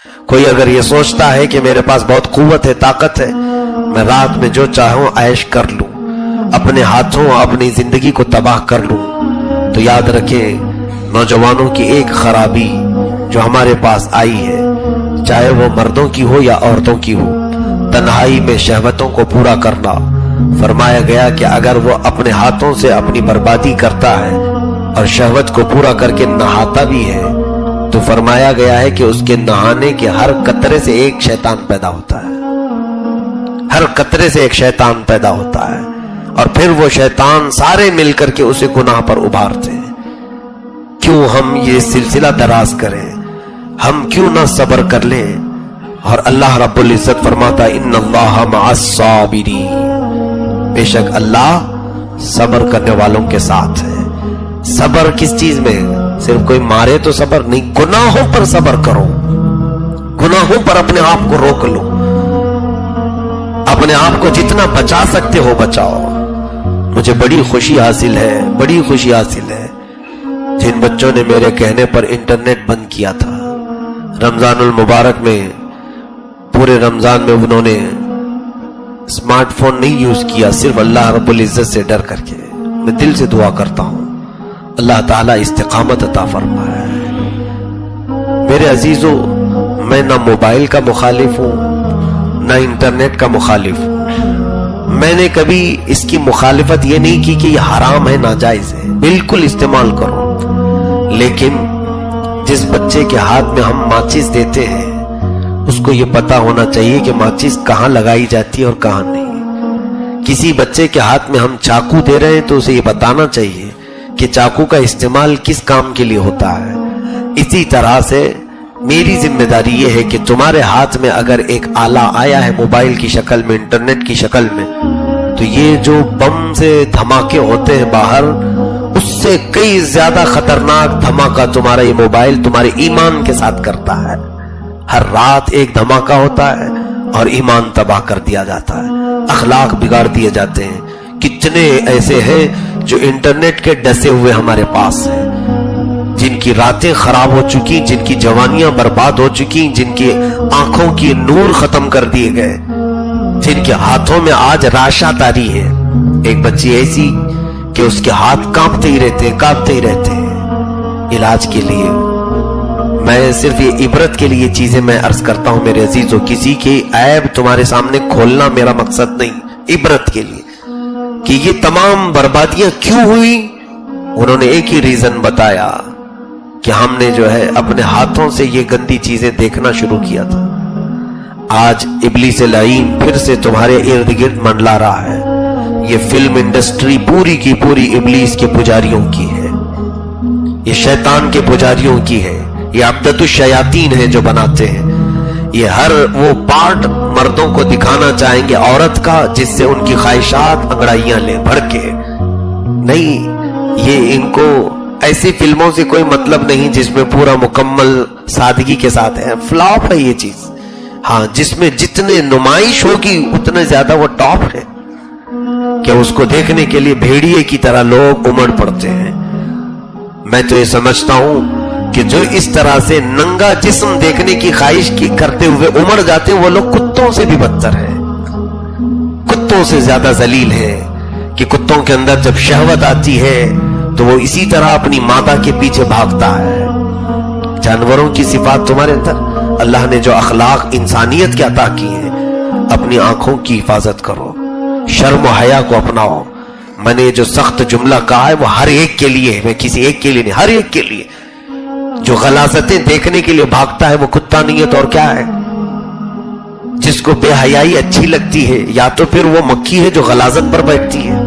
کوئی اگر یہ سوچتا ہے کہ میرے پاس بہت قوت ہے، طاقت ہے، میں رات میں جو چاہوں عیش کر لوں، اپنے ہاتھوں اپنی زندگی کو تباہ کر لوں، تو یاد رکھیں نوجوانوں کی ایک خرابی جو ہمارے پاس آئی ہے، چاہے وہ مردوں کی ہو یا عورتوں کی ہو، تنہائی میں شہوتوں کو پورا کرنا۔ فرمایا گیا کہ اگر وہ اپنے ہاتھوں سے اپنی بربادی کرتا ہے اور شہوت کو پورا کر کے نہاتا بھی ہے، تو فرمایا گیا ہے کہ اس کے نہانے کے ہر قطرے سے ایک شیطان پیدا ہوتا ہے، ہر قطرے سے ایک شیطان پیدا ہوتا ہے، اور پھر وہ شیطان سارے مل کر کے اسے گناہ پر ابھارتے ہیں۔ کیوں ہم یہ سلسلہ دراز کریں؟ ہم کیوں نہ صبر کر لیں؟ اور اللہ رب العزت فرماتا ہے ان اللہ مع الصابرین، بے شک اللہ صبر کرنے والوں کے ساتھ ہے۔ صبر کس چیز میں؟ صرف کوئی مارے تو صبر نہیں، گناہوں پر صبر کرو، گناہوں پر اپنے آپ کو روک لو، اپنے آپ کو جتنا بچا سکتے ہو بچاؤ۔ مجھے بڑی خوشی حاصل ہے، بڑی خوشی حاصل ہے جن بچوں نے میرے کہنے پر انٹرنیٹ بند کیا تھا رمضان المبارک میں، پورے رمضان میں انہوں نے اسمارٹ فون نہیں یوز کیا، صرف اللہ رب العزت سے ڈر کر کے۔ میں دل سے دعا کرتا ہوں اللہ تعالیٰ استقامت عطا فرمائے۔ میرے عزیزو، میں نہ موبائل کا مخالف ہوں نہ انٹرنیٹ کا مخالف ہوں، میں نے کبھی اس کی مخالفت یہ نہیں کی کہ یہ حرام ہے، ناجائز ہے، بالکل استعمال کرو، لیکن جس بچے کے ہاتھ میں ہم ماچس دیتے ہیں اس کو یہ پتا ہونا چاہیے کہ ماچس کہاں لگائی جاتی ہے اور کہاں نہیں۔ کسی بچے کے ہاتھ میں ہم چاقو دے رہے ہیں تو اسے یہ بتانا چاہیے کہ چاقو کا استعمال کس کام کے لیے ہوتا ہے۔ اسی طرح سے میری ذمہ داری یہ ہے کہ تمہارے ہاتھ میں اگر ایک آلہ آیا ہے موبائل کی شکل میں، انٹرنیٹ کی شکل میں، تو یہ جو بم سے دھماکے ہوتے ہیں باہر، اس سے کئی زیادہ خطرناک دھماکہ تمہارا یہ موبائل تمہارے ایمان کے ساتھ کرتا ہے۔ ہر رات ایک دھماکہ ہوتا ہے اور ایمان تباہ کر دیا جاتا ہے، اخلاق بگاڑ دیے جاتے ہیں۔ کتنے ایسے ہیں جو انٹرنیٹ کے ڈسے ہوئے ہمارے پاس ہیں، جن کی راتیں خراب ہو چکی، جن کی جوانیاں برباد ہو چکی، جن کی آنکھوں کی نور ختم کر دیے گئے، جن کے ہاتھوں میں آج راشا تاری ہے۔ ایک بچی ایسی کہ اس کے ہاتھ کانپتے ہی رہتے ہیں علاج کے لیے۔ میں صرف یہ عبرت کے لیے چیزیں میں عرض کرتا ہوں میرے عزیزو، کسی کی عیب تمہارے سامنے کھولنا میرا مقصد نہیں، عبرت کے لیے کہ یہ تمام بربادیاں کیوں ہوئی۔ انہوں نے ایک ہی ریزن بتایا کہ ہم نے جو ہے اپنے ہاتھوں سے یہ گندی چیزیں دیکھنا شروع کیا تھا۔ آج ابلیس لعین پھر سے تمہارے ارد گرد منڈلا رہا ہے۔ یہ فلم انڈسٹری پوری کی پوری ابلیس کے پجاریوں کی ہے، یہ شیطان کے پجاریوں کی ہے، یہ عبدت الشیاطین ہے جو بناتے ہیں۔ یہ ہر وہ پارٹ مردوں کو دکھانا چاہیں گے عورت کا جس سے ان کی خواہشات انگڑائیاں لے بڑھ کے۔ نہیں، یہ ان کو ایسی فلموں سے کوئی مطلب نہیں جس میں پورا مکمل سادگی کے ساتھ ہے، فلاپ ہے یہ چیز۔ ہاں، جس میں جتنے نمائش ہوگی اتنے زیادہ وہ ٹاپ ہے کہ اس کو دیکھنے کے لیے بھیڑیے کی طرح لوگ امڑ پڑتے ہیں۔ میں تو یہ سمجھتا ہوں کہ جو اس طرح سے ننگا جسم دیکھنے کی خواہش کی کرتے ہوئے امڑ جاتے ہیں وہ لوگ کتوں سے بھی بدتر ہیں، کتوں سے زیادہ ذلیل ہیں، کہ کتوں کے اندر جب شہوت آتی ہے تو وہ اسی طرح اپنی مادہ کے پیچھے بھاگتا ہے۔ جانوروں کی صفات تمہارے اندر، اللہ نے جو اخلاق انسانیت کے عطا کی ہیں، اپنی آنکھوں کی حفاظت کرو، شرم و حیا کو اپناؤ۔ میں نے جو سخت جملہ کہا ہے وہ ہر ایک کے لیے ہے، میں کسی ایک کے لیے نہیں، ہر ایک کے لیے۔ جو غلاظتیں دیکھنے کے لیے بھاگتا ہے وہ کتا نہیں ہے تو اور کیا ہے؟ جس کو بے حیائی اچھی لگتی ہے یا تو پھر وہ مکھی ہے جو غلاظت پر بیٹھتی ہے،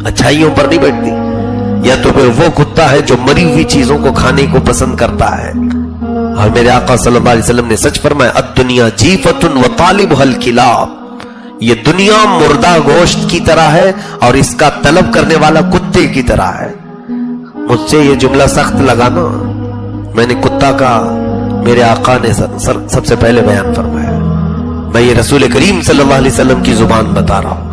اچھائیوں پر نہیں بیٹھتی، یا تو پھر وہ کتا ہے جو مری ہوئی چیزوں کو کھانے کو پسند کرتا ہے۔ اور میرے آقا صلی اللہ علیہ وسلم نے سچ فرمایا، الدنیا جیفۃ وطالبها الکلاب، یہ دنیا مردہ گوشت کی طرح ہے اور اس کا طلب کرنے والا کتے کی طرح ہے۔ مجھ سے یہ جملہ سخت لگا نا، میں نے کتا کا میرے آقا نے سب سے پہلے بیان فرمایا۔ میں یہ رسول کریم صلی اللہ علیہ وسلم کی زبان بتا رہا ہوں۔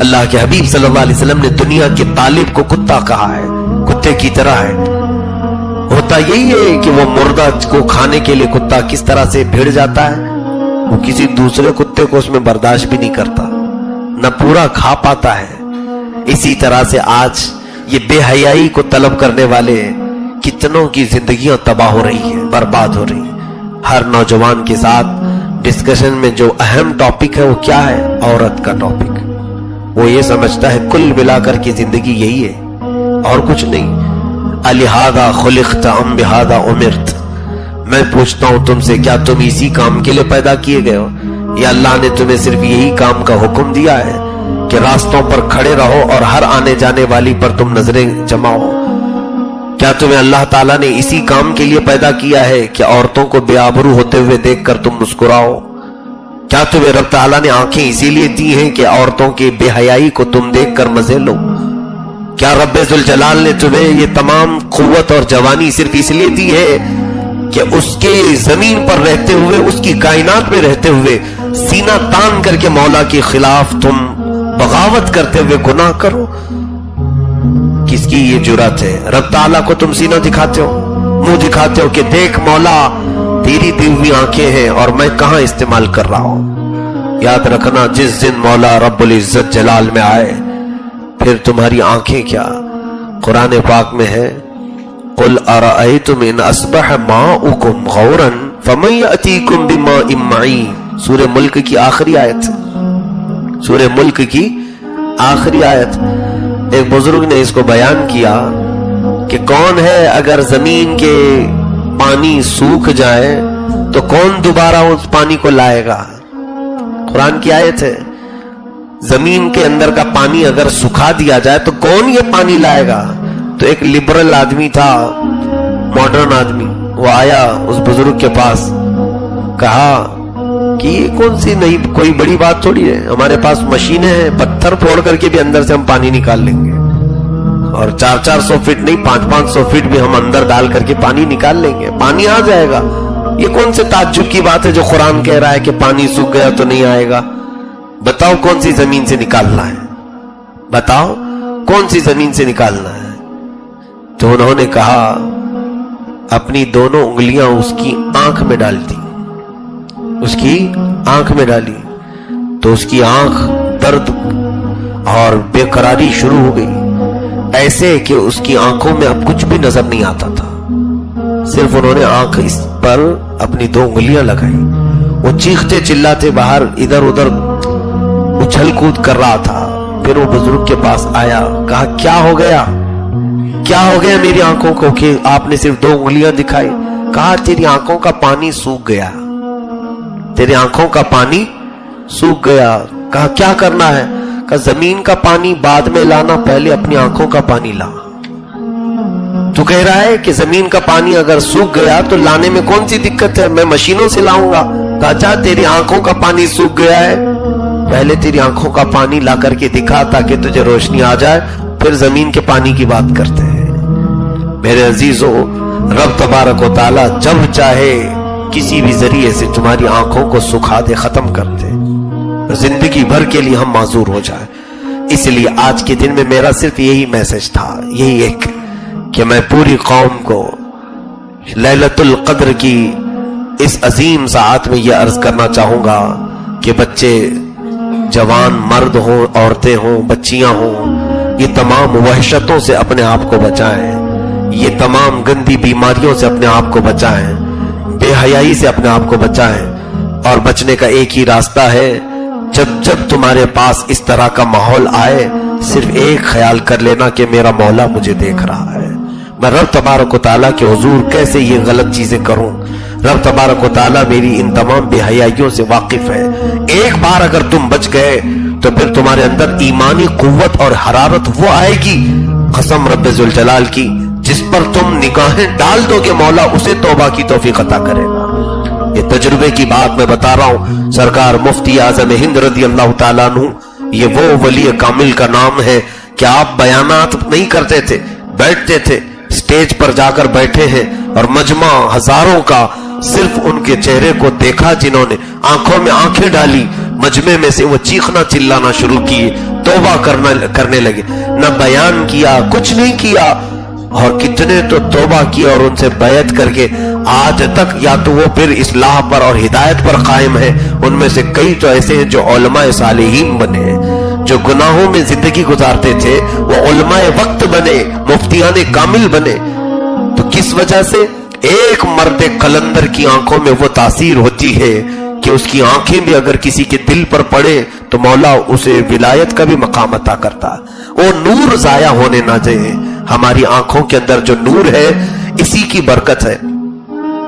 اللہ کے حبیب صلی اللہ علیہ وسلم نے دنیا کے طالب کو کتا کہا ہے، کتے کی طرح ہے۔ ہوتا یہی ہے کہ وہ مردہ کو کھانے کے لیے کتا کس طرح سے بھیڑ جاتا ہے، وہ کسی دوسرے کتے کو اس میں برداشت بھی نہیں کرتا، نہ پورا کھا پاتا ہے۔ اسی طرح سے آج یہ بے حیائی کو طلب کرنے والے کتنوں کی زندگیاں تباہ ہو رہی ہیں، برباد ہو رہی ہیں۔ ہر نوجوان کے ساتھ ڈسکشن میں جو اہم ٹاپک ہے وہ کیا ہے؟ عورت کا ٹاپک۔ وہ یہ سمجھتا ہے کل ملا کر کی زندگی یہی ہے اور کچھ نہیں۔ الہذا خلقت ام بہذا امرت، میں پوچھتا ہوں تم سے، کیا تم اسی کام کے لیے پیدا کیے گئے ہو، یا اللہ نے تمہیں صرف یہی کام کا حکم دیا ہے کہ راستوں پر کھڑے رہو اور ہر آنے جانے والی پر تم نظریں جماؤ؟ کیا تمہیں اللہ تعالیٰ نے اسی کام کے لیے پیدا کیا ہے کہ عورتوں کو بے آبرو ہوتے ہوئے دیکھ کر تم مسکراؤ؟ کیا تمہیں رب تعالیٰ نے آنکھیں اسی لیے دی ہیں کہ عورتوں کی بے حیائی کو تم دیکھ کر مزے لو؟ کیا رب ذوالجلال نے تمہیں یہ تمام قوت اور جوانی صرف اس لیے دی ہے کہ اس کے زمین پر رہتے ہوئے، اس کی کائنات میں رہتے ہوئے سینہ تان کر کے مولا کے خلاف تم بغاوت کرتے ہوئے گناہ کرو؟ کس کی یہ جرات ہے؟ رب تعالیٰ کو تم سینہ دکھاتے ہو، منہ دکھاتے ہو کہ دیکھ مولا تیری دی ہوئی آنکھیں ہیں اور میں کہاں استعمال کر رہا ہوں۔ یاد رکھنا جس دن مولا رب العزت جلال میں آئے پھر تمہاری آنکھیں کیا؟ قرآن پاک میں ہے قل ارأیتم ان اصبح ماؤکم غورا فمن یأتیکم بماء معین، سورہ ملک کی آخری آیت، سورہ ملک کی آخری آیت۔ ایک بزرگ نے اس کو بیان کیا کہ کون ہے اگر زمین کے پانی سوکھ جائے تو کون دوبارہ اس پانی کو لائے گا؟ قرآن کی آیت ہے، زمین کے اندر کا پانی اگر سکھا دیا جائے تو کون یہ پانی لائے گا؟ تو ایک لبرل آدمی تھا، ماڈرن آدمی، وہ آیا اس بزرگ کے پاس، کہا کہ یہ کون سی نہیں، کوئی بڑی بات تھوڑی ہے، ہمارے پاس مشینیں ہیں، پتھر پھوڑ کر کے بھی اندر سے ہم پانی نکال لیں گے، اور 400 فٹ نہیں 500 فٹ بھی ہم اندر ڈال کر کے پانی نکال لیں گے، پانی آ جائے گا۔ یہ کون سے تعجب کی بات ہے جو قرآن کہہ رہا ہے کہ پانی سوکھ گیا تو نہیں آئے گا؟ بتاؤ کون سی زمین سے نکالنا ہے، بتاؤ کون سی زمین سے نکالنا ہے؟ تو انہوں نے کہا اپنی دونوں انگلیاں اس کی آنکھ میں ڈال دی، اس کی آنکھ میں ڈالی تو اس کی آنکھ درد اور بے قراری شروع ہو گئی، ایسے کہ اس کی آنکھوں میں اب کچھ بھی نظر نہیں آتا تھا، صرف انہوں نے آنکھ اس پر اپنی 2 انگلیاں لگائی۔ وہ چیختے چلاتے باہر ادھر ادھر اچھل کود کر رہا تھا۔ پھر وہ بزرگ کے پاس آیا، کہا کیا ہو گیا، کیا ہو گیا میری آنکھوں کو کہ آپ نے صرف 2 انگلیاں دکھائی؟ کہا تیری آنکھوں کا پانی سوکھ گیا، تیری آنکھوں کا پانی سوکھ گیا۔ کہا کیا کرنا ہے؟ کہا زمین کا پانی بعد میں لانا، پہلے اپنی آنکھوں کا پانی لا۔ تو کہہ رہا ہے کہ زمین کا پانی اگر سوکھ گیا تو لانے میں کون سی دقت ہے، میں مشینوں سے لاؤں گا۔ کہا اچھا تیری آنکھوں کا پانی سوکھ گیا ہے، پہلے تیری آنکھوں کا پانی لا کر کے دکھا تاکہ تجھے روشنی آ جائے، پھر زمین کے پانی کی بات کرتے ہیں۔ میرے عزیزو، رب تبارک و تعالی جب چاہے کسی بھی ذریعے سے تمہاری آنکھوں کو سکھا دے، ختم کر دے، زندگی بھر کے لیے ہم معذور ہو جائیں۔ اس لیے آج کے دن میں میرا صرف یہی میسج تھا، یہی ایک، کہ میں پوری قوم کو لیلۃ القدر کی اس عظیم ساعت میں یہ عرض کرنا چاہوں گا کہ بچے، جوان، مرد ہوں، عورتیں ہوں، بچیاں ہوں، یہ تمام وحشتوں سے اپنے آپ کو بچائیں، یہ تمام گندی بیماریوں سے اپنے آپ کو بچائیں، بے حیائی سے اپنے آپ کو بچائیں۔ اور بچنے کا ایک ہی راستہ ہے، جب تمہارے پاس اس طرح کا ماحول آئے، صرف ایک خیال کر لینا کہ میرا مولا مجھے دیکھ رہا ہے، میں رب تبارک و تعالیٰ کے حضور کیسے یہ غلط چیزیں کروں، رب تبارک و تعالیٰ میری ان تمام بے حیائیوں سے واقف ہے۔ ایک بار اگر تم بچ گئے تو پھر تمہارے اندر ایمانی قوت اور حرارت وہ آئے گی، قسم رب ذوالجلال کی، جس پر تم نگاہیں ڈال دو کہ مولا اسے توبہ کی توفیق عطا کرے گا۔ یہ تجربے کی بات میں بتا رہا ہوں، سرکار مفتی اعظم ہند رضی اللہ تعالیٰ عنہ، یہ وہ ولی کامل کا نام ہے کہ آپ بیانات نہیں کرتے تھے، بیٹھتے تھے، سٹیج پر جا کر بیٹھے ہیں اور مجمع ہزاروں کا صرف ان کے چہرے کو دیکھا، جنہوں نے آنکھوں میں آنکھیں ڈالی، مجمع میں سے وہ چیخنا چلانا شروع کیے، توبہ کرنے لگے، نہ بیان کیا، کچھ نہیں کیا، اور کتنے تو توبہ کی اور ان سے بیعت کر کے آج تک یا تو وہ پھر اصلاح پر اور ہدایت پر قائم ہے. ان میں سے کئی تو ایسے ہیں جو علماء صالحین بنے ہیں, جو گناہوں میں زندگی گزارتے تھے وہ علماء وقت بنے, مفتیان کامل بنے. تو کس وجہ سے؟ ایک مرد قلندر کی آنکھوں میں وہ تاثیر ہوتی ہے کہ اس کی آنکھیں بھی اگر کسی کے دل پر پڑے تو مولا اسے ولایت کا بھی مقام عطا کرتا. وہ نور ضائع ہونے نہ دے. ہماری آنکھوں کے اندر جو نور ہے اسی کی برکت ہے.